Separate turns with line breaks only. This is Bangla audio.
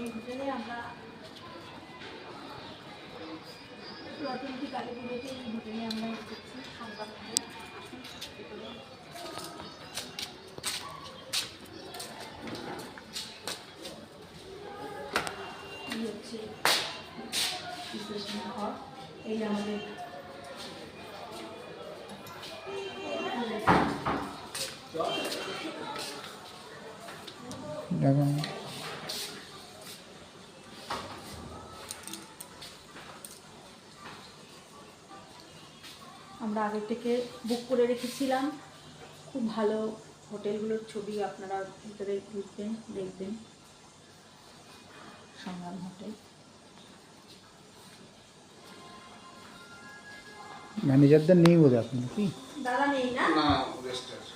এই হোটেলে আমরা প্রতিটি কালী পুজোতে এই হোটেলে আমরা এসেছি সংক্রান্তি। এই হচ্ছে ঘর, এই আমাদের আমরা আগে থেকে বুক করে রেখেছিলাম। খুব ভালো হোটেলগুলোর ছবি আপনারা ভিতরে বুঝবেন, দেখবেন। সংগ্রাম হোটেল।
ম্যানেজারদের নেই বোধ আপনি কি
দাদা নেই না?
না রেস্ট আছে।